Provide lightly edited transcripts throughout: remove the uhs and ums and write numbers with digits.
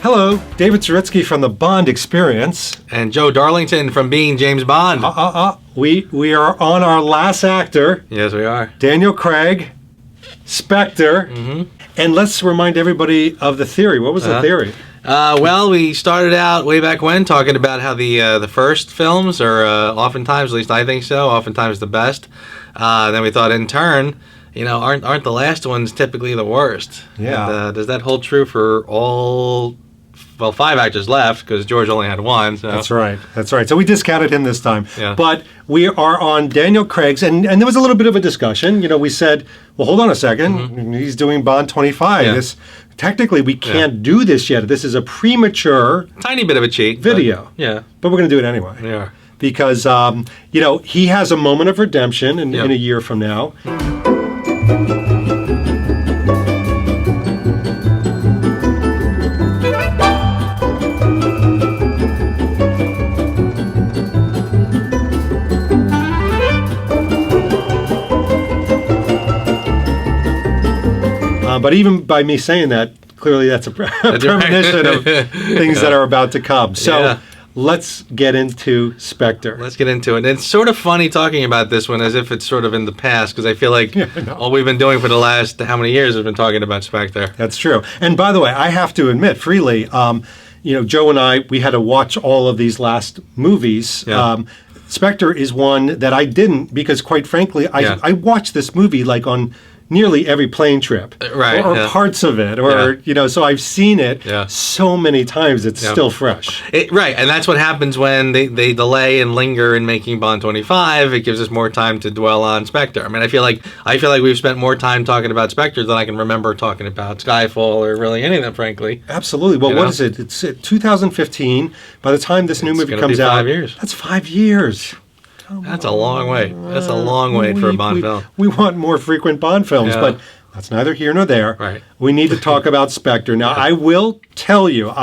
Hello, David Zaritsky from the Bond Experience. And Joe Darlington from being James Bond. We are on our last actor. Yes, we are. Daniel Craig, Spectre. Mm-hmm. And let's remind everybody of the theory. What was the theory? Well, we started out way back when talking about how the first films are oftentimes, at least I think so, oftentimes the best. Then we thought in turn, aren't the last ones typically the worst? Yeah. And, does that hold true for all? Well, 5 actors left because George only had 1. So. That's right. So we discounted him this time. Yeah. But we are on Daniel Craig's, and there was a little bit of a discussion. We said, well, hold on a second. Mm-hmm. He's doing Bond 25. Yeah. Technically, we can't do this yet. This is a premature... Tiny bit of a cheat. Video. But we're going to do it anyway. Yeah. Because, he has a moment of redemption in a year from now. But even by me saying that, clearly that's a premonition of things that are about to come. So let's get into Spectre. Let's get into it. And it's sort of funny talking about this one as if it's sort of in the past, because I feel like all we've been doing for the last how many years has been talking about Spectre. That's true. And by the way, I have to admit freely, Joe and I, we had to watch all of these last movies. Yeah. Spectre is one that I didn't because, quite frankly, I watched this movie like on nearly every plane trip, right? Or parts of it, or so I've seen it so many times. It's still fresh, right? And that's what happens when they delay and linger in making Bond 25. It gives us more time to dwell on Spectre. I mean, I feel like we've spent more time talking about Spectre than I can remember talking about Skyfall or really any of them, frankly. Absolutely. Well, what is it? It's 2015. By the time this new movie comes out, 5 years. That's 5 years. That's a long way. That's a long way for a Bond film. We want more frequent Bond films, but that's neither here nor there. Right. We need to talk about Spectre. Now, I will tell you,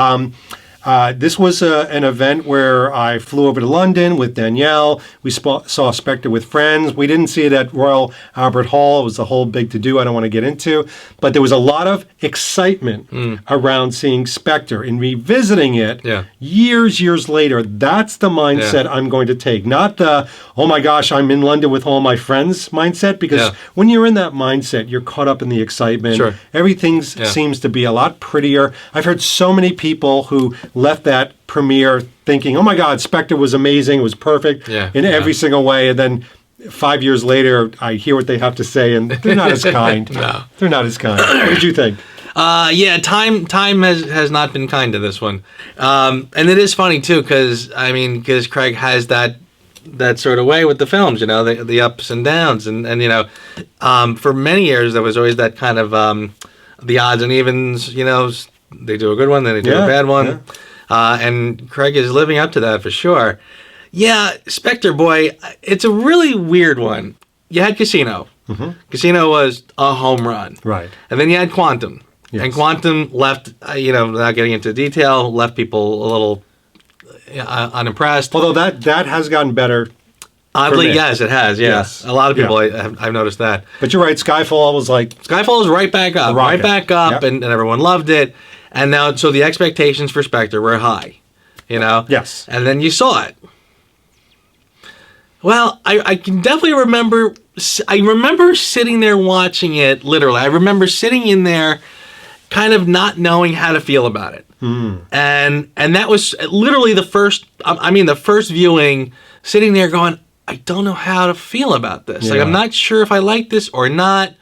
this was an event where I flew over to London with Danielle. We saw Spectre with friends. We didn't see it at Royal Albert Hall. It was a whole big to-do I don't want to get into. But there was a lot of excitement around seeing Spectre and revisiting it years later. That's the mindset I'm going to take. Not the, oh my gosh, I'm in London with all my friends mindset. Because when you're in that mindset, you're caught up in the excitement. Sure. Everything seems to be a lot prettier. I've heard so many people who left that premiere thinking, oh my God, Spectre was amazing, it was perfect in every single way, and then 5 years later, I hear what they have to say, and they're not as kind. No. They're not as kind. What did you think? Time has not been kind to this one. And it is funny, too, because Craig has that sort of way with the films, the ups and downs. And for many years, there was always that kind of the odds and evens, they do a good one, then they do a bad one. Yeah. And Craig is living up to that for sure. Yeah, Spectre, boy, it's a really weird one. You had Casino. Mm-hmm. Casino was a home run. Right. And then you had Quantum. Yes. And Quantum left, without getting into detail, left people a little unimpressed. Although that has gotten better. Oddly, yes, it has. Yeah. Yes. A lot of people, I've noticed that. But you're right, Skyfall was right back up. Right back up, and everyone loved it. And now, so the expectations for Spectre were high, Yes. And then you saw it. Well, I can definitely remember, sitting there watching it, literally. I remember sitting in there kind of not knowing how to feel about it. Mm. And that was literally the first viewing, sitting there going, I don't know how to feel about this. Yeah. Like, I'm not sure if I like this or not.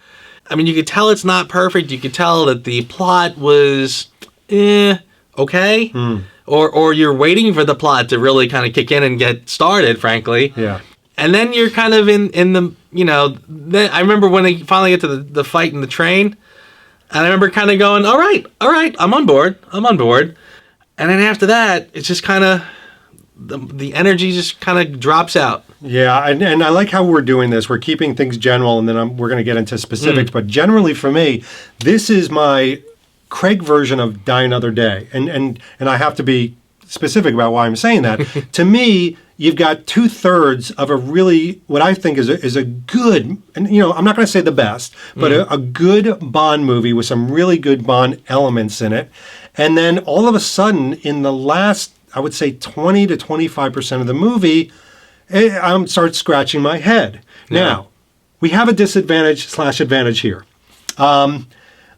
I mean, you could tell it's not perfect. You could tell that the plot was, okay. Mm. Or you're waiting for the plot to really kind of kick in and get started, frankly. Yeah. And then you're kind of in the, then I remember when they finally get to the fight in the train, and I remember kind of going, all right, I'm on board. And then after that, it's just kind of, the energy just kind of drops out. Yeah, and I like how we're doing this. We're keeping things general, and then we're going to get into specifics. But generally, for me, this is my Craig version of Die Another Day. And I have to be specific about why I'm saying that. To me, you've got 2/3 of a really, what I think is a good, and I'm not going to say the best, but a good Bond movie with some really good Bond elements in it. And then all of a sudden, in the last, I would say 20 to 25% of the movie, I start scratching my head. Yeah. Now, we have a disadvantage/advantage here.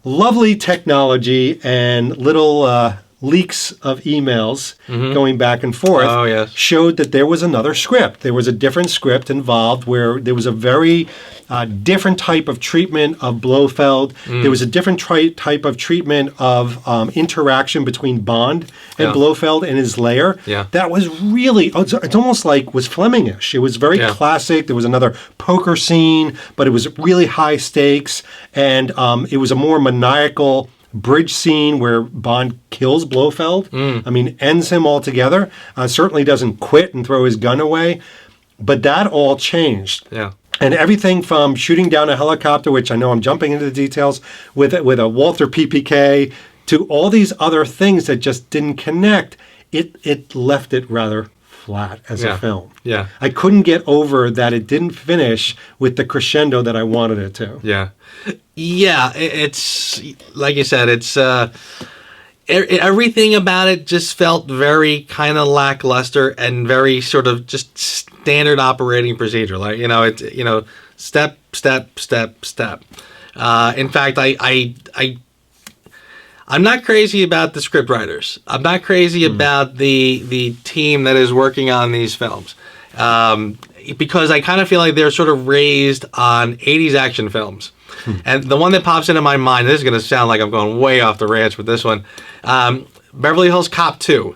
Lovely technology and little leaks of emails going back and forth showed that there was another script. There was a different script involved where there was a very different type of treatment of Blofeld. There was a different type of treatment of interaction between Bond and Blofeld in his lair. Yeah. That was really, it's almost like was Flemingish. It was very classic. There was another poker scene, but it was really high stakes. And it was a more maniacal bridge scene where Bond kills Blofeld. I mean, ends him altogether. Certainly doesn't quit and throw his gun away. But that all changed. Yeah. And everything from shooting down a helicopter, which I know I'm jumping into the details, with a Walther PPK, to all these other things that just didn't connect, it left it rather flat as a film. Yeah. I couldn't get over that it didn't finish with the crescendo that I wanted it to. Yeah. Yeah, it's like you said, it's everything about it just felt very kind of lackluster and very sort of just standard operating procedure. Like, step, step, step, step. In fact, I'm not crazy about the script writers. I'm not crazy about the team that is working on these films. Because I kind of feel like they're sort of raised on 80s action films. And the one that pops into my mind, this is going to sound like I'm going way off the ranch with this one, Beverly Hills Cop 2.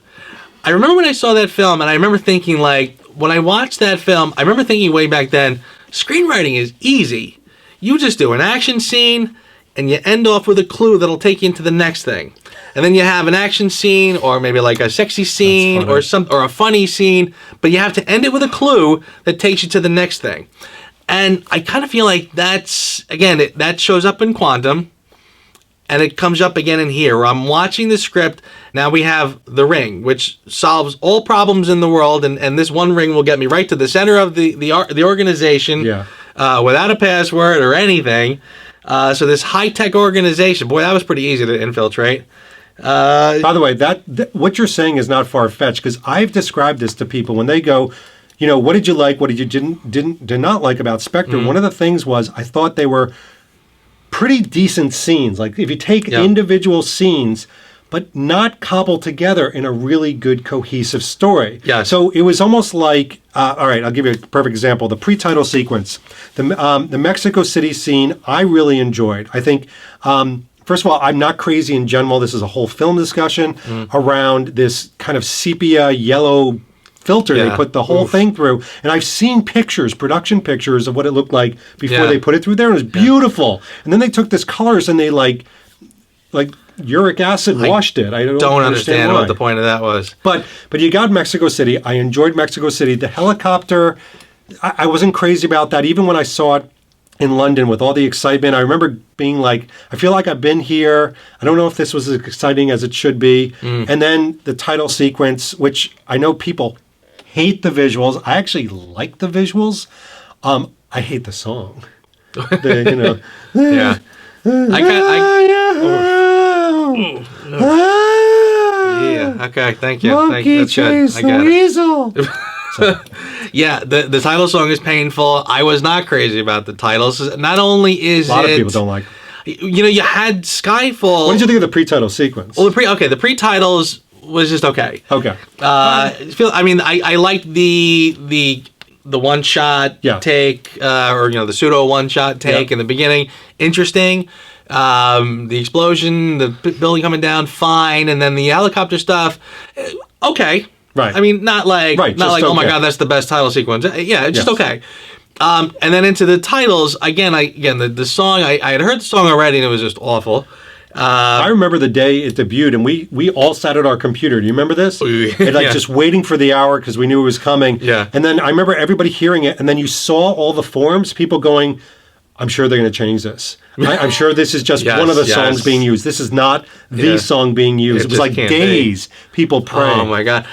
I remember when I saw that film, and I remember thinking, like, when I watched that film, I remember thinking way back then, screenwriting is easy. You just do an action scene, and you end off with a clue that'll take you into the next thing. And then you have an action scene, or maybe like a sexy scene, or a funny scene, but you have to end it with a clue that takes you to the next thing. And I kind of feel like that's, again, that shows up in Quantum, and it comes up again in here, where I'm watching the script. Now we have The Ring, which solves all problems in the world, and this one ring will get me right to the center of the organization without a password or anything. So this high-tech organization, boy, that was pretty easy to infiltrate. By the way, what you're saying is not far-fetched, because I've described this to people when they go, what did you like, what did you did not like about Spectre? One of the things was I thought they were pretty decent scenes. Like if you take individual scenes, but not cobbled together in a really good cohesive story. Yeah. So it was almost like, all right, I'll give you a perfect example. The pre-title sequence, the Mexico City scene, I really enjoyed. I think, first of all, I'm not crazy in general. This is a whole film discussion around this kind of sepia yellow filter they put the whole thing through. And I've seen production pictures of what it looked like before they put it through there. And it was beautiful. And then they took this colors and they like uric acid washed it. I don't understand what the point of that was. But you got Mexico City. I enjoyed Mexico City. The helicopter, I wasn't crazy about that. Even when I saw it in London with all the excitement, I remember being like, I feel like I've been here. I don't know if this was as exciting as it should be. And then the title sequence, which I know people hate the visuals. I actually like the visuals. I hate the song. Yeah. Yeah. Okay. Thank you. Monkey chase the weasel. Yeah, the title song is painful. I was not crazy about the titles. Not only is a lot of people don't like. You had Skyfall. What did you think of the pre-title sequence? Well, the pre-titles was just okay. Okay. I liked the one shot take, or the pseudo one shot take in the beginning. Interesting. The explosion, the building coming down, fine, and then the helicopter stuff, okay. Right. I mean, not like oh my god, that's the best title sequence. Yeah, it's just okay. And then into the titles again. The song I had heard the song already, and it was just awful. I remember the day it debuted, and we all sat at our computer. Do you remember this? And just waiting for the hour because we knew it was coming. Yeah. And then I remember everybody hearing it, and then you saw all the forums, people going, I'm sure they're going to change this. I'm sure this is just one of the songs being used. This is not the song being used. It was like days people praying. Oh my God.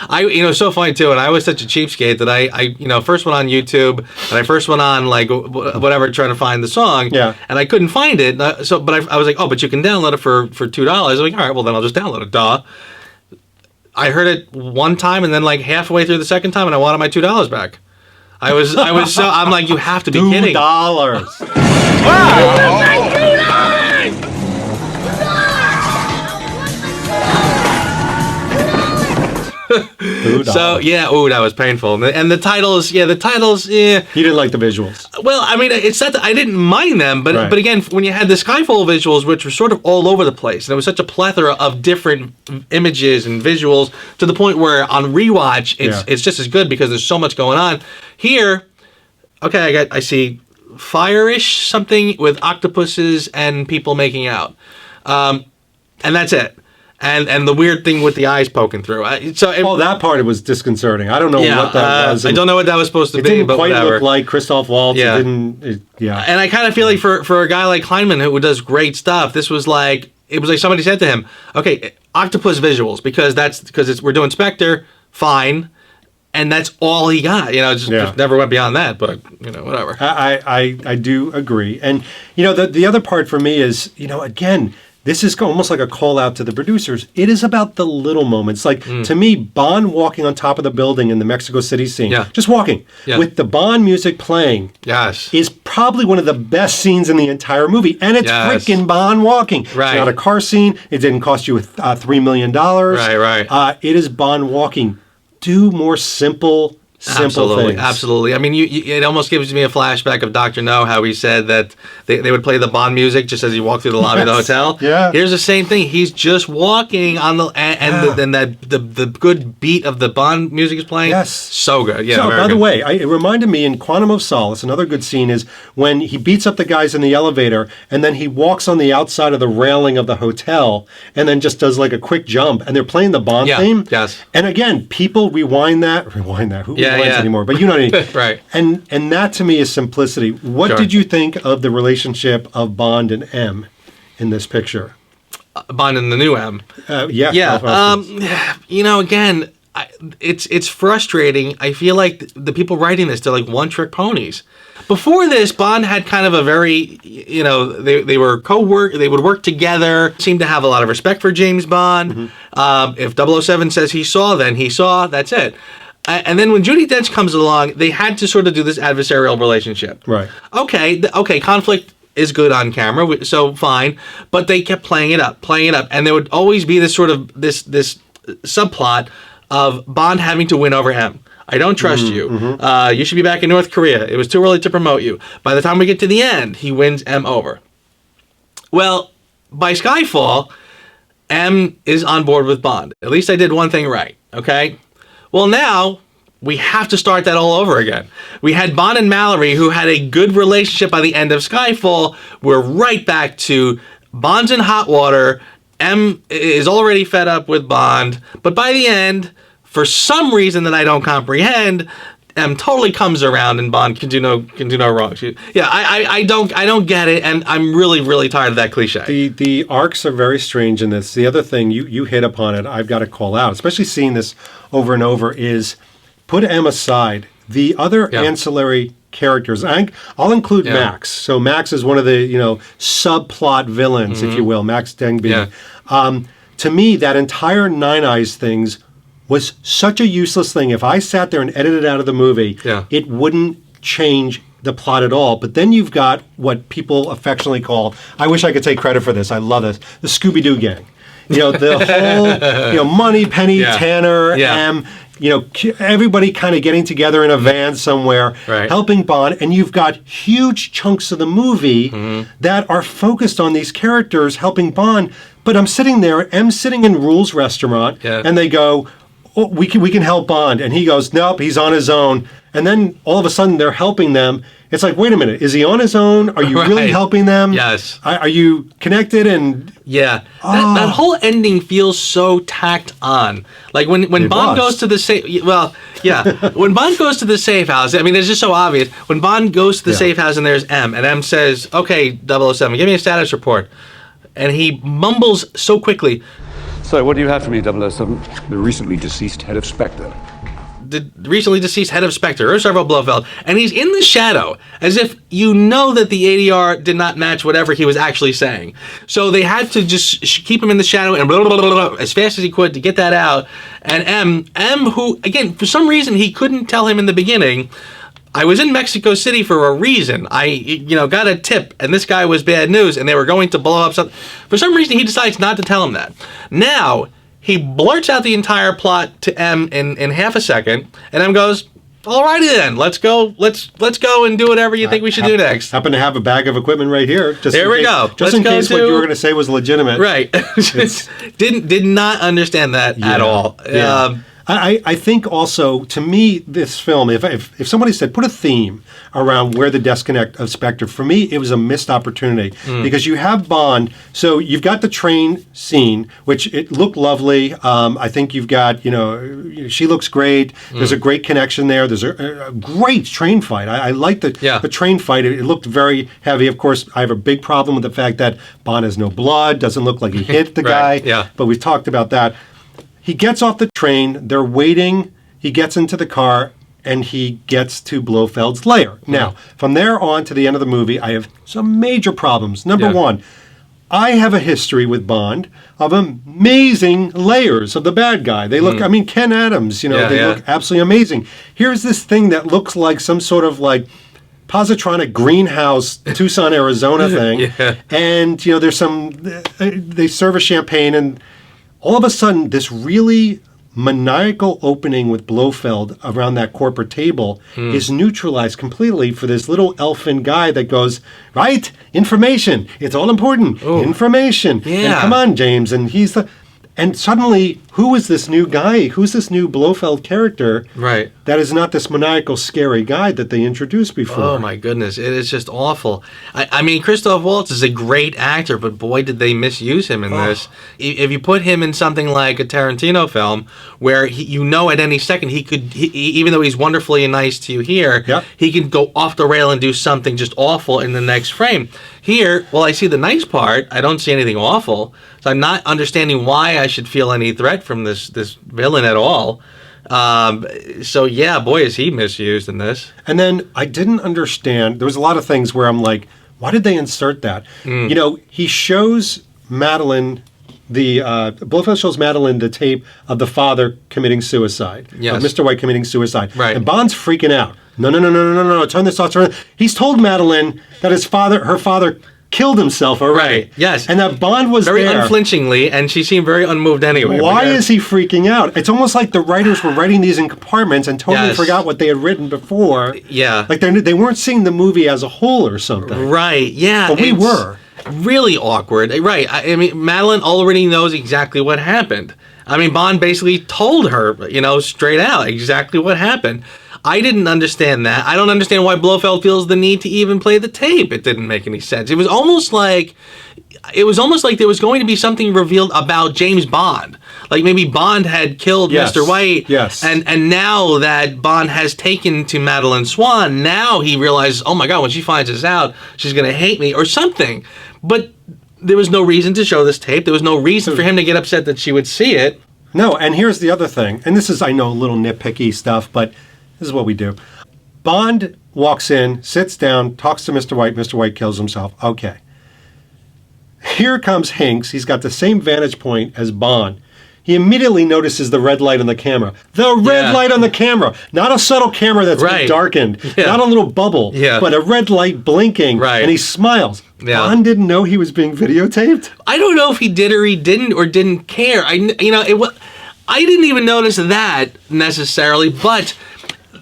So funny too. And I was such a cheapskate that I first went on YouTube and I first went on like whatever trying to find the song. Yeah. And I couldn't find it. But I was like, oh, but you can download it for $2. I was like, all right, well then I'll just download it. Duh. I heard it one time and then like halfway through the second time and I wanted my $2 back. I'm like, you have to be kidding. $2. So that was painful. And the titles, You didn't like the visuals. Well, I mean, it's not that I didn't mind them, but again, when you had the Skyfall visuals, which were sort of all over the place, and it was such a plethora of different images and visuals to the point where on rewatch, it's just as good because there's so much going on. Here, okay, I see fire-ish something with octopuses and people making out, and that's it. And the weird thing with the eyes poking through. That part was disconcerting. I don't know what that was. I don't know what that was supposed to be. It didn't but quite whatever. look like Christoph Waltz. Yeah. And I kind of feel like for a guy like Kleinman who does great stuff, this was like somebody said to him, "Okay, octopus visuals because we're doing Spectre, fine." And that's all he got. Just never went beyond that. But whatever. I do agree. And the other part for me is again. This is almost like a call out to the producers. It is about the little moments. Like, to me, Bond walking on top of the building in the Mexico City scene, just walking, with the Bond music playing, is probably one of the best scenes in the entire movie. And it's freaking Bond walking. Right. It's not a car scene. It didn't cost you $3 million. Right. It is Bond walking. Do more simple things. Absolutely. I mean, it almost gives me a flashback of Dr. No, how he said that they would play the Bond music just as you walk through the lobby of the hotel. Yeah. Here's the same thing. He's just walking on the good beat of the Bond music is playing. Yes. So good. Yeah. So, by the way, it reminded me in Quantum of Solace, another good scene is when he beats up the guys in the elevator and then he walks on the outside of the railing of the hotel and then just does like a quick jump and they're playing the Bond theme. Yes. And again, people rewind that. Who rewinds anymore? But you know what I mean. Right. And that to me is simplicity. What did you think of the relationship of Bond and M in this picture? Bond and the new M. Again, it's frustrating. I feel like the people writing this, they're like one-trick ponies. Before this, Bond had kind of a very, they were they would work together, seemed to have a lot of respect for James Bond. If 007 says he saw, then he saw, that's it. And then when Judi Dench comes along, they had to sort of do this adversarial relationship. Right. Okay, conflict is good on camera, so fine. But they kept playing it up. And there would always be this sort of, this subplot of Bond having to win over M. I don't trust you. You should be back in North Korea. It was too early to promote you. By the time we get to the end, he wins M over. Well, by Skyfall, M is on board with Bond. At least I did one thing right, okay? Well, now we have to start that all over again. We had Bond and Mallory, who had a good relationship by the end of Skyfall. We're right back to Bond's in hot water. M is already fed up with Bond. But by the end, for some reason that I don't comprehend, M totally comes around and Bond can do no wrong. I don't get it, and I'm really, really tired of that cliche. The arcs are very strange in this. The other thing, you hit upon it, I've got to call out, especially seeing this over and over, is put M aside. The other ancillary characters, I'll include Max. So Max is one of the subplot villains, if you will, Max Denby. To me, that entire Nine Eyes things was such a useless thing. If I sat there and edited it out of the movie, it wouldn't change the plot at all. But then you've got what people affectionately call, I wish I could take credit for this, I love this, the Scooby Doo Gang. The whole, Money, Penny, Tanner, M, everybody kind of getting together in a van somewhere, helping Bond, and you've got huge chunks of the movie that are focused on these characters helping Bond. But I'm sitting there, M's sitting in Rule's restaurant, and they go, oh, we can help Bond. And he goes, nope, he's on his own. And then all of a sudden they're helping them. It's like, wait a minute, is he on his own? Are you really helping them? Yes. Are you connected? And yeah, that whole ending feels so tacked on. Like when Bond goes to the safe. Well, yeah, when Bond goes to the safe house. I mean, it's just so obvious. When Bond goes to the safe house and there's M, and M says, "Okay, 007, give me a status report," and he mumbles so quickly. So, what do you have for me, 007? The recently deceased head of Spectre. The recently deceased head of Spectre, Several Blofeld, and he's in the shadow, as if you know that the ADR did not match whatever he was actually saying. So they had to just keep him in the shadow and blah, blah, blah, blah, as fast as he could to get that out. And M, who, again, for some reason he couldn't tell him in the beginning, I was in Mexico City for a reason. I, got a tip, and this guy was bad news, and they were going to blow up something. For some reason, he decides not to tell him that. Now, he blurts out the entire plot to M in half a second, and M goes, "Alrighty then, let's go and do whatever you think we should do next." Happen to have a bag of equipment right here. There we go. Just in case what you were going to say was legitimate. Right. Did not understand that at all. Yeah. I think also, to me, this film, if somebody said, put a theme around where the disconnect of Spectre, for me, it was a missed opportunity. Because you have Bond, so you've got the train scene, which it looked lovely. I think you've got, she looks great. There's a great connection there. There's a great train fight. I like the train fight. It looked very heavy. Of course, I have a big problem with the fact that Bond has no blood, doesn't look like he hit the guy. Yeah. But we've talked about that. He gets off the train, they're waiting, he gets into the car, and he gets to Blofeld's lair. Now, from there on to the end of the movie, I have some major problems. Number one, I have a history with Bond of amazing layers of the bad guy. They look, Ken Adams, they look absolutely amazing. Here's this thing that looks like some sort of positronic greenhouse, Tucson, Arizona thing. And, there's they serve a champagne, and all of a sudden, this really maniacal opening with Blofeld around that corporate table is neutralized completely for this little elfin guy that goes, right, information, it's all important, information. And come on, James, and he's the... And suddenly, who is this new guy? Who's this new Blofeld character? Right. That is not this maniacal, scary guy that they introduced before. Oh, my goodness. It is just awful. I mean, Christoph Waltz is a great actor, but boy, did they misuse him in this. If you put him in something like a Tarantino film, where at any second he could, even though he's wonderfully nice to you here, he can go off the rail and do something just awful in the next frame. Here, well, I see the nice part. I don't see anything awful. So I'm not understanding why I should feel any threat from this villain at all. So yeah, boy, is he misused in this. And then I didn't understand. There was a lot of things where I'm like, why did they insert that? He shows Madeline, Blofeld shows Madeline the tape of the father committing suicide. Yes. Of Mr. White committing suicide. Right. And Bond's freaking out. No, turn this off. He's told Madeline that her father killed himself already. Right. Yes. And that Bond was very there. unflinchingly, and she seemed very unmoved anyway. Why is he freaking out? It's almost like the writers were writing these in compartments and totally forgot what they had written before. Yeah. Like they weren't seeing the movie as a whole or something. Right, yeah. But we were. Really awkward. Right. I mean, Madeline already knows exactly what happened. I mean, Bond basically told her, straight out exactly what happened. I didn't understand that. I don't understand why Blofeld feels the need to even play the tape. It didn't make any sense. It was almost like there was going to be something revealed about James Bond. Like maybe Bond had killed Mr. White. Yes. And now that Bond has taken to Madeline Swan, now he realizes, oh my God, when she finds this out, she's going to hate me or something. But there was no reason to show this tape. There was no reason for him to get upset that she would see it. No, and here's the other thing. And this is, I know, a little nitpicky stuff, but this is what we do. Bond walks in, sits down, talks to Mr. White. Mr. White kills himself. Okay. Here comes Hinks. He's got the same vantage point as Bond. He immediately notices the red light on the camera. The red light on the camera. Not a subtle camera that's been darkened. Yeah. Not a little bubble. Yeah. But a red light blinking. Right. And he smiles. Yeah. Bond didn't know he was being videotaped? I don't know if he did or he didn't care. I didn't even notice that necessarily, but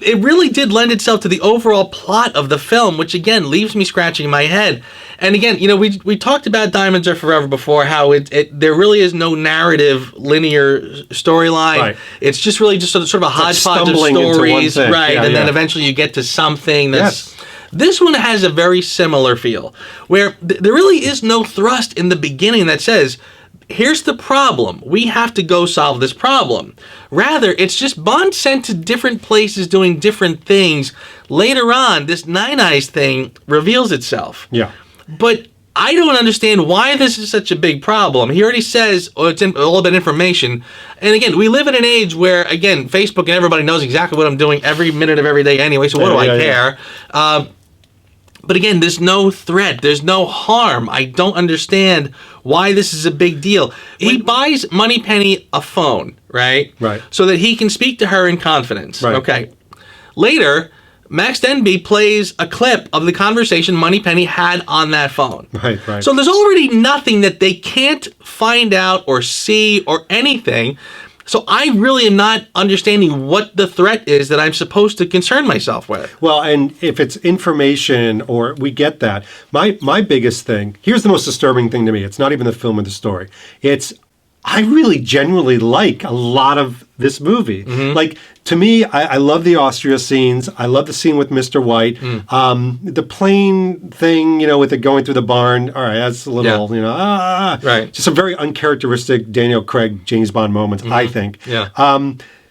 it really did lend itself to the overall plot of the film, which again leaves me scratching my head. And again, we talked about Diamonds Are Forever before, how there really is no narrative linear storyline. Right. It's just really just sort of a hodgepodge of stories, right? And then eventually you get to something that's. Yes. This one has a very similar feel, where there really is no thrust in the beginning that says, here's the problem. We have to go solve this problem. Rather, it's just Bond sent to different places doing different things. Later on, this Nine Eyes thing reveals itself. Yeah. But I don't understand why this is such a big problem. He already says, it's all about information. And again, we live in an age where, again, Facebook and everybody knows exactly what I'm doing every minute of every day anyway, so what do I care? But again, there's no threat. There's no harm. I don't understand why this is a big deal. He buys Moneypenny a phone, right? Right. So that he can speak to her in confidence. Right. Okay. Later, Max Denby plays a clip of the conversation Moneypenny had on that phone. Right, right. So there's already nothing that they can't find out or see or anything. So I really am not understanding what the threat is that I'm supposed to concern myself with. Well, and if it's information or we get that, my biggest thing, here's the most disturbing thing to me. It's not even the film or the story. I really genuinely like a lot of this movie. Mm-hmm. Like, to me, I love the Austria scenes. I love the scene with Mr. White. The plane thing, with it going through the barn. All right, that's a little, right. Just some very uncharacteristic Daniel Craig, James Bond moments, I think. Yeah.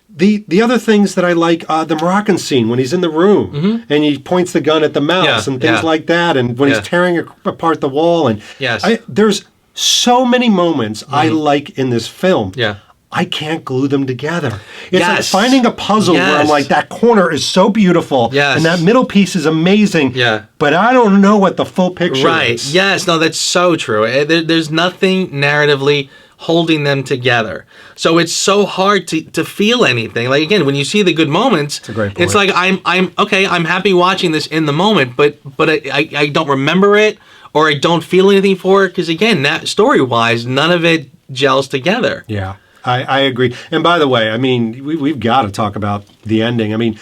The other things that I like, the Moroccan scene when he's in the room and he points the gun at the mouse and things like that, and when he's tearing apart the wall. And there's so many moments I like in this film. Yeah. I can't glue them together. It's like finding a puzzle where I'm like, that corner is so beautiful and that middle piece is amazing, but I don't know what the full picture is. Right. Yes. No, that's so true. There's nothing narratively holding them together. So it's so hard to feel anything. Like, again, when you see the good moments, it's a great point. It's like, I'm happy watching this in the moment, but I don't remember it or I don't feel anything for it because, again, that story-wise, none of it gels together. Yeah. I agree. And by the way, I mean, we've got to talk about the ending. I mean,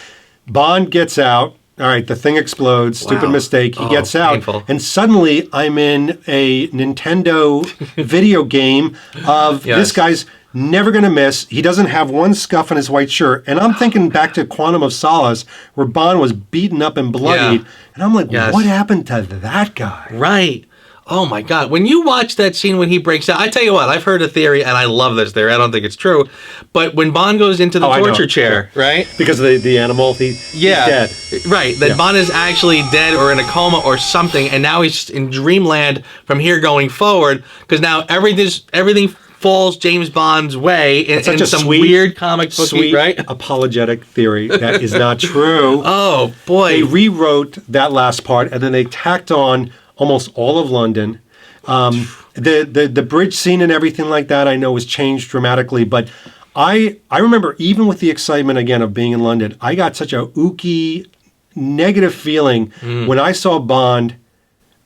Bond gets out. All right, the thing explodes. Stupid mistake. He gets out. Painful. And suddenly I'm in a Nintendo video game of this guy's never going to miss. He doesn't have one scuff on his white shirt. And I'm thinking back to Quantum of Solace where Bond was beaten up and bloodied. Yeah. And I'm like, what happened to that guy? Right. Oh my God. When you watch that scene when he breaks out, I tell you what, I've heard a theory, and I love this theory. I don't think it's true. But when Bond goes into the torture chair, right? Because of the animal, he's dead. Right. That Bond is actually dead or in a coma or something, and now he's in dreamland from here going forward, because now everything falls James Bond's way in some sweet, weird comic book, right? Apologetic theory. That is not true. Oh, boy. They rewrote that last part, and then they tacked on almost all of London. The bridge scene and everything like that I know was changed dramatically, but I remember even with the excitement again of being in London, I got such a ooky, negative feeling when I saw Bond,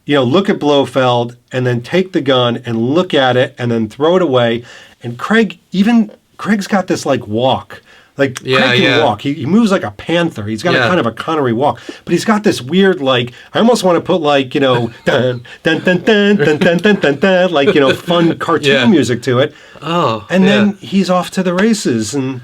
look at Blofeld and then take the gun and look at it and then throw it away. And Craig's got this like walk. Like, Craig can walk. He moves like a panther. He's got a kind of a Connery walk. But he's got this weird, like, I almost want to put, like, dun, dun, dun, dun, dun, dun, dun, dun, dun, like, fun cartoon music to it. Oh, and then he's off to the races. And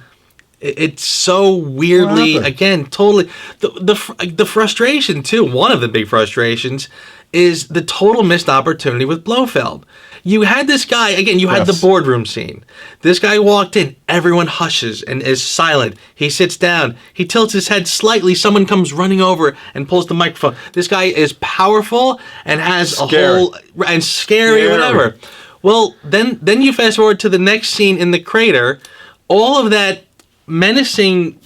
it's so weirdly, again, totally. The frustration, too, one of the big frustrations is the total missed opportunity with Blofeld. You had this guy, again, you had the boardroom scene. This guy walked in, everyone hushes and is silent. He sits down, he tilts his head slightly, someone comes running over and pulls the microphone. This guy is powerful and has a whole, and scary, whatever. Well, then you fast forward to the next scene in the crater, all of that menacing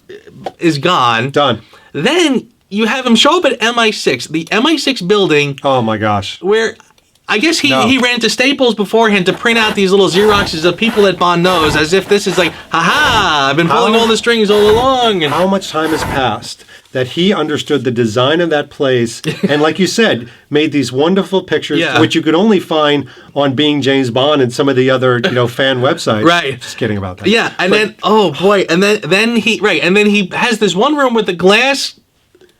is gone. Done. Then you have him show up at MI6, the MI6 building. Oh my gosh. Where I guess he ran to Staples beforehand to print out these little Xeroxes of people that Bond knows, as if this is like, haha, I've been pulling all the strings all along. And how much time has passed? that he understood the design of that place, and like you said, made these wonderful pictures, which you could only find on Being James Bond and some of the other fan websites. Right. Just kidding about that. Yeah, and then then he has this one room with the glass.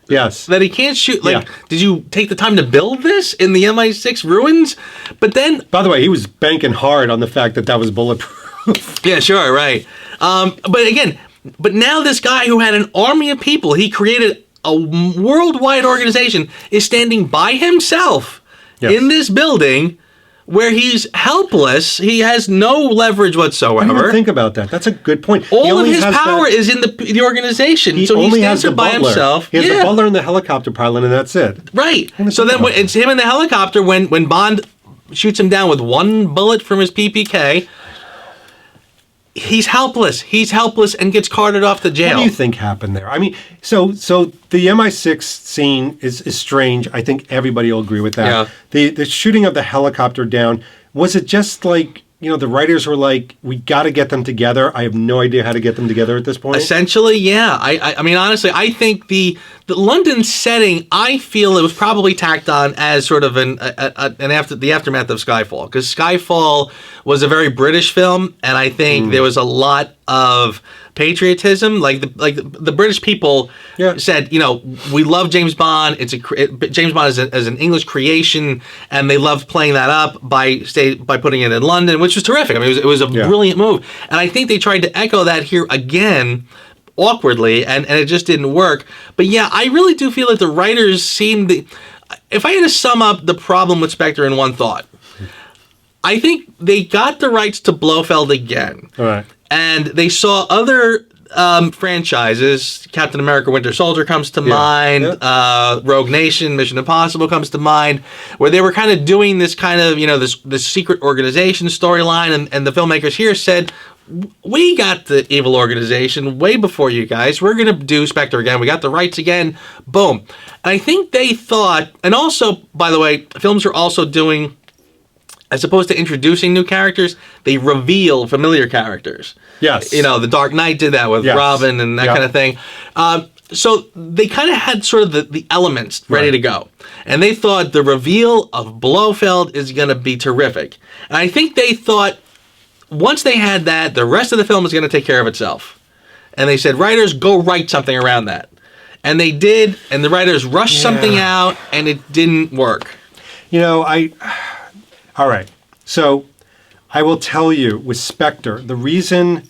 Yes. That he can't shoot. Did you take the time to build this in the MI6 ruins? But then, by the way, he was banking hard on the fact that was bulletproof. Yeah, sure, right. But now this guy who had an army of people, he created a worldwide organization, is standing by himself in this building where he's helpless. He has no leverage whatsoever. I didn't think about that. That's a good point. All of his power is in the organization. So he stands there by himself. He has the butler and the helicopter pilot, and that's it. Right. So then it's him in the helicopter when Bond shoots him down with one bullet from his PPK. He's helpless. He's helpless and gets carted off to jail. What do you think happened there? I mean, so the MI6 scene is strange. I think everybody will agree with that. Yeah. The shooting of the helicopter down, was it just like, the writers were like, we got to get them together. I have no idea how to get them together at this point. Essentially, yeah. I mean, honestly, I think the London setting, I feel it was probably tacked on as sort of the aftermath of Skyfall, because Skyfall was a very British film, and I think there was a lot of patriotism. Like the British people said, we love James Bond. James Bond is an English creation, and they loved playing that up by putting it in London, which was terrific. I mean, it was a brilliant move, and I think they tried to echo that here again, awkwardly, and it just didn't work. But yeah, I really do feel that the writers seemed. If I had to sum up the problem with Spectre in one thought, I think they got the rights to Blofeld again. All right. And they saw other franchises. Captain America: Winter Soldier comes to mind. Rogue Nation, Mission Impossible comes to mind, where they were kind of doing this kind of, this secret organization storyline, and the filmmakers here said, we got the evil organization way before you guys. We're going to do Spectre again. We got the rights again. Boom. And I think they thought, and also, by the way, films are also doing, as opposed to introducing new characters, they reveal familiar characters. Yes. The Dark Knight did that with Robin and that kind of thing. So they kind of had sort of the elements ready to go. And they thought the reveal of Blofeld is going to be terrific. And I think they thought once they had that, the rest of the film is going to take care of itself. And they said, writers, go write something around that. And they did, and the writers rushed something out, and it didn't work. All right. So I will tell you, with Spectre, the reason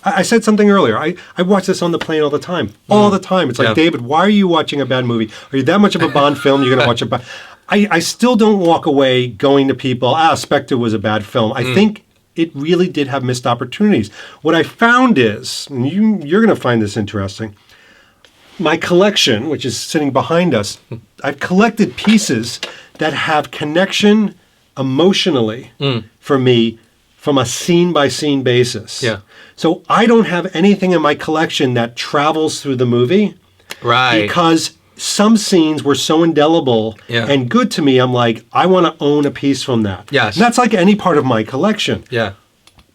I said something earlier. I watch this on the plane all the time. All the time. It's like, David, why are you watching a bad movie? Are you that much of a Bond film? You're going to watch a bad... I still don't walk away going to people, Spectre was a bad film. I think it really did have missed opportunities. What I found is, and you're going to find this interesting, my collection, which is sitting behind us, I've collected pieces that have connection emotionally for me from a scene-by-scene basis. Yeah. So I don't have anything in my collection that travels through the movie. Right. Because some scenes were so indelible and good to me, I'm like, I want to own a piece from that. Yes. And that's like any part of my collection. Yeah.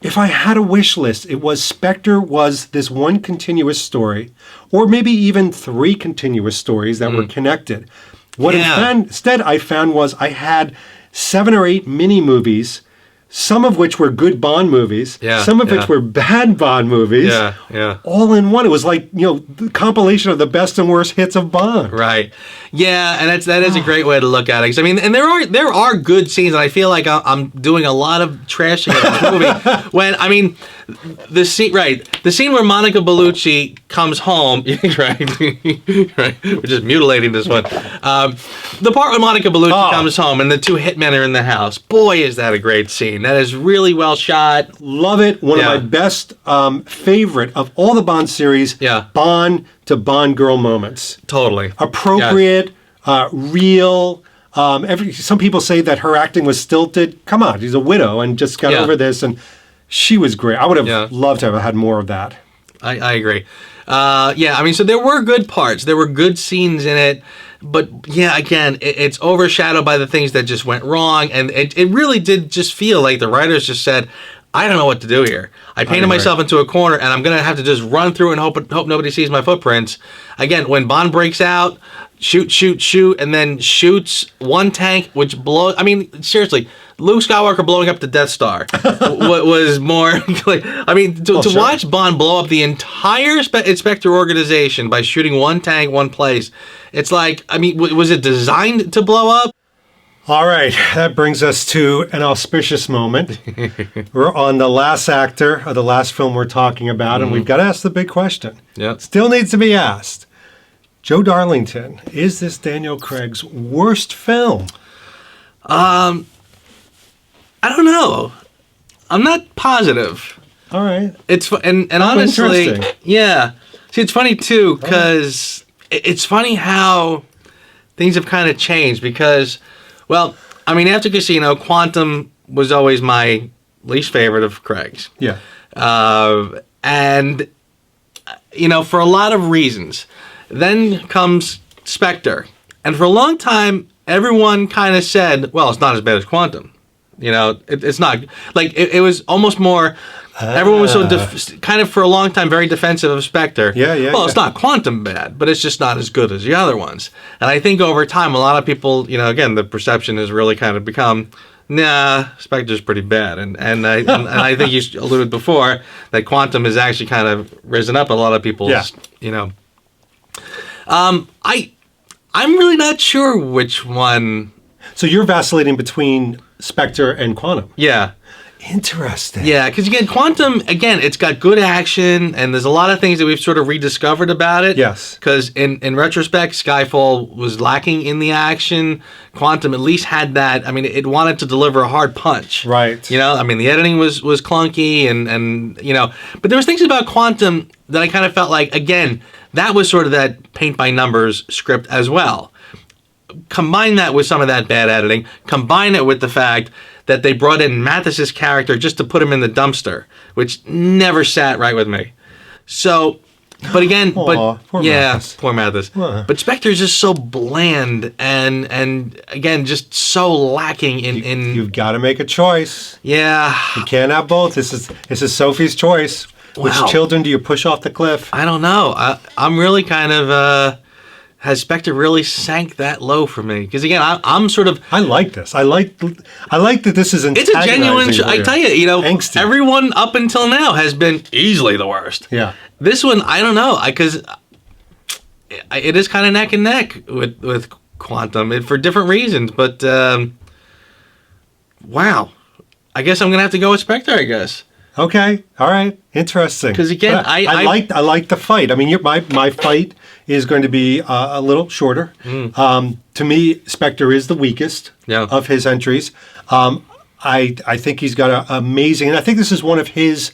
If I had a wish list, it was Spectre was this one continuous story, or maybe even 3 continuous stories that were connected. What instead I found was I had 7 or 8 mini movies, some of which were good Bond movies, some of which were bad Bond movies, all in one. It was like, the compilation of the best and worst hits of Bond. Right. Yeah, and that is a great way to look at it. 'Cause, I mean, and there are good scenes, and I feel like I'm doing a lot of trashing of this movie. When, I mean, the scene where Monica Bellucci comes home, right, we're just mutilating this one. The part when Monica Bellucci comes home and the 2 hitmen are in the house, boy, is that a great scene. That is really well shot. Love it. One of my best favorite of all the Bond series, Bond to Bond girl moments. Totally. Appropriate, real. Some people say that her acting was stilted. Come on, she's a widow and just got over this, and she was great. I would have loved to have had more of that. I agree. I mean, so there were good parts. There were good scenes in it. But, again, it's overshadowed by the things that just went wrong. And it really did just feel like the writers just said, I don't know what to do here. I painted myself into a corner, and I'm going to have to just run through and hope nobody sees my footprints. Again, when Bond breaks out, shoot, and then shoots one tank, which blows... I mean, seriously, Luke Skywalker blowing up the Death Star was more... like, I mean, to watch Bond blow up the entire Spectre organization by shooting one tank, one place, it's like, I mean, was it designed to blow up? All right, that brings us to an auspicious moment. We're on the last actor of the last film we're talking about, and we've got to ask the big question. Yeah. Still needs to be asked. Joe Darlington, is this Daniel Craig's worst film? I don't know. I'm not positive. All right. And honestly, interesting. yeah. See, it's funny too, because it's funny how things have kind of changed because, well, I mean, after Casino, Quantum was always my least favorite of Craig's. Yeah. And, you know, for a lot of reasons. Then comes Spectre. And for a long time, everyone kind of said, well, it's not as bad as Quantum. You know, it's not. Like, it was almost more... Everyone was so kind of for a long time very defensive of Spectre. Well, it's not Quantum bad, but it's just not as good as the other ones. And I think over time, a lot of people, you know, again, the perception has really kind of become, nah, Spectre's pretty bad. And I think you alluded before that Quantum has actually kind of risen up a lot of people's, you know. I'm really not sure which one. So you're vacillating between Spectre and Quantum. Yeah. Interesting. Yeah, because again, Quantum, it's got good action, and there's a lot of things that we've sort of rediscovered about it. Yes. Because in retrospect, Skyfall was lacking in the action. Quantum at least had that. I mean, it wanted to deliver a hard punch. Right. You know, I mean, the editing was clunky, and you know, but there was things about Quantum that I kind of felt like, again, that was sort of that paint-by-numbers script as well. Combine that with some of that bad editing. Combine it with the fact that they brought in Mathis's character just to put him in the dumpster, which never sat right with me. So, but again, poor Mathis. Poor Mathis. But Spectre's just so bland and again, just so lacking in. You've got to make a choice. Yeah. You can't have both. This is Sophie's choice. Wow. Which children do you push off the cliff? I don't know. I'm really kind of. Has Spectre really sank that low for me? Because again, I'm sort of... I like this. I like that this is It's a genuine... I tell you, you know, angsty. Everyone up until now has been easily the worst. Yeah. This one, I don't know, because it is kind of neck and neck with Quantum for different reasons. But, wow. I guess I'm going to have to go with Spectre, I guess. Okay. All right. Interesting. Because again, but I like the fight. I mean, my fight is going to be a little shorter. To me, Spectre is the weakest of his entries. I think he's got an amazing, and I think this is one of his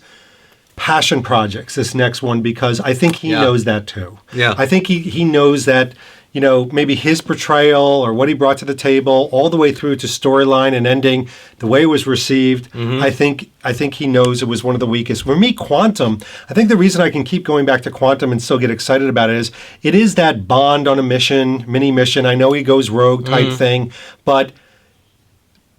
passion projects, this next one, because I think he knows that too. Yeah. I think he knows that, you know, maybe his portrayal or what he brought to the table all the way through to storyline and ending, the way it was received, I think he knows it was one of the weakest. For me, Quantum, I think the reason I can keep going back to Quantum and still get excited about it is that Bond on a mission, mini mission. I know he goes rogue type thing, but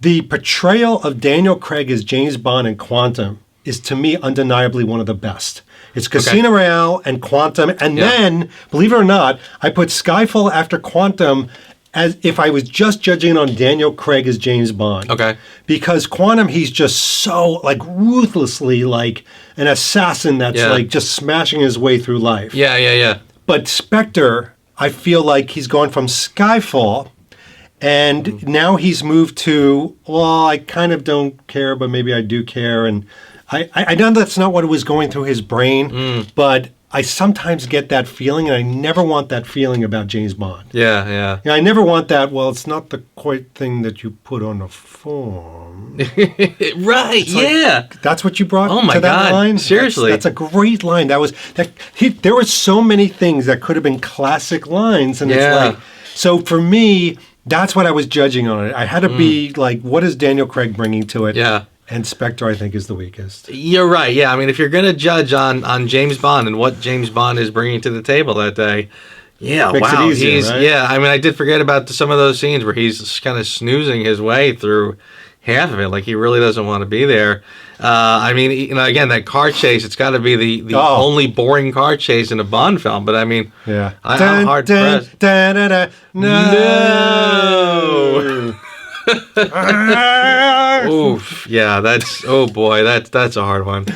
the portrayal of Daniel Craig as James Bond in Quantum is, to me, undeniably one of the best. It's Casino Royale and Quantum, and then, believe it or not, I put Skyfall after Quantum as if I was just judging on Daniel Craig as James Bond. Okay. Because Quantum, he's just so, like, ruthlessly, like, an assassin that's, like, just smashing his way through life. Yeah. But Spectre, I feel like he's gone from Skyfall, and now he's moved to, well, I kind of don't care, but maybe I do care, and I know that's not what was going through his brain, but I sometimes get that feeling, and I never want that feeling about James Bond. Yeah. I never want that, well, it's not the quite thing that you put on a form. Right, like, that's what you brought to that line? Seriously. That's a great line. There were so many things that could have been classic lines, and it's like, so for me, that's what I was judging on it. I had to be like, what is Daniel Craig bringing to it? Yeah. And Spectre, I think, is the weakest. You're right. Yeah, I mean, if you're going to judge on James Bond and what James Bond is bringing to the table that day, makes it easier, right? Yeah, I mean, I did forget about some of those scenes where he's kind of snoozing his way through half of it. Like he really doesn't want to be there. I mean, you know, again, that car chase, it's got to be the only boring car chase in a Bond film. But I mean, yeah, I'm hard pressed. No. Oof, yeah, that's that's a hard one.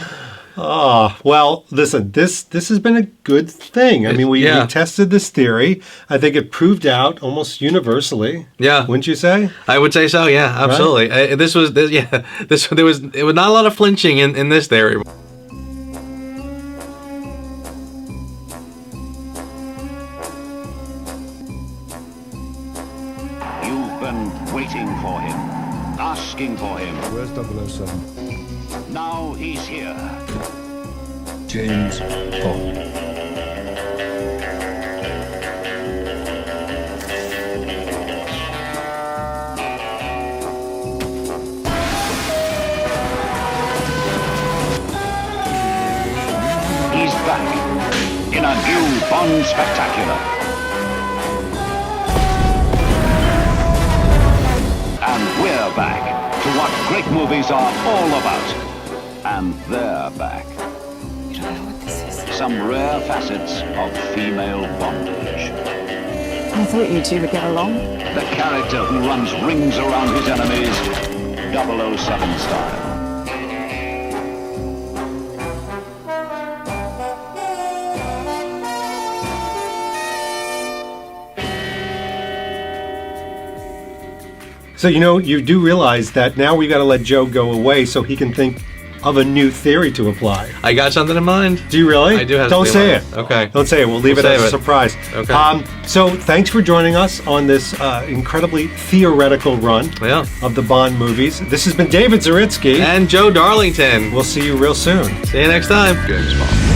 Oh, well, listen, this has been a good thing. I mean, we tested this theory. I think it proved out almost universally. Yeah. Wouldn't you say? I would say so, yeah, absolutely. Right? There was not a lot of flinching in this theory. You've been waiting for him, asking for him. Where's 007? Now he's here. James Bond. He's back in a new Bond spectacular. And we're back to what great movies are all about. And they're back. You don't know what this is. Some rare facets of female bondage. I thought you two would get along. The character who runs rings around his enemies, 007 style. So, you know, you do realize that now we've got to let Joe go away so he can think of a new theory to apply. I got something in mind. Do you really? I do have Don't something say in it. mind. Okay. Don't say it. We'll leave it as a surprise. Okay. So thanks for joining us on this incredibly theoretical run of the Bond movies. This has been David Zaritsky. And Joe Darlington. We'll see you real soon. See you next time. James Bond.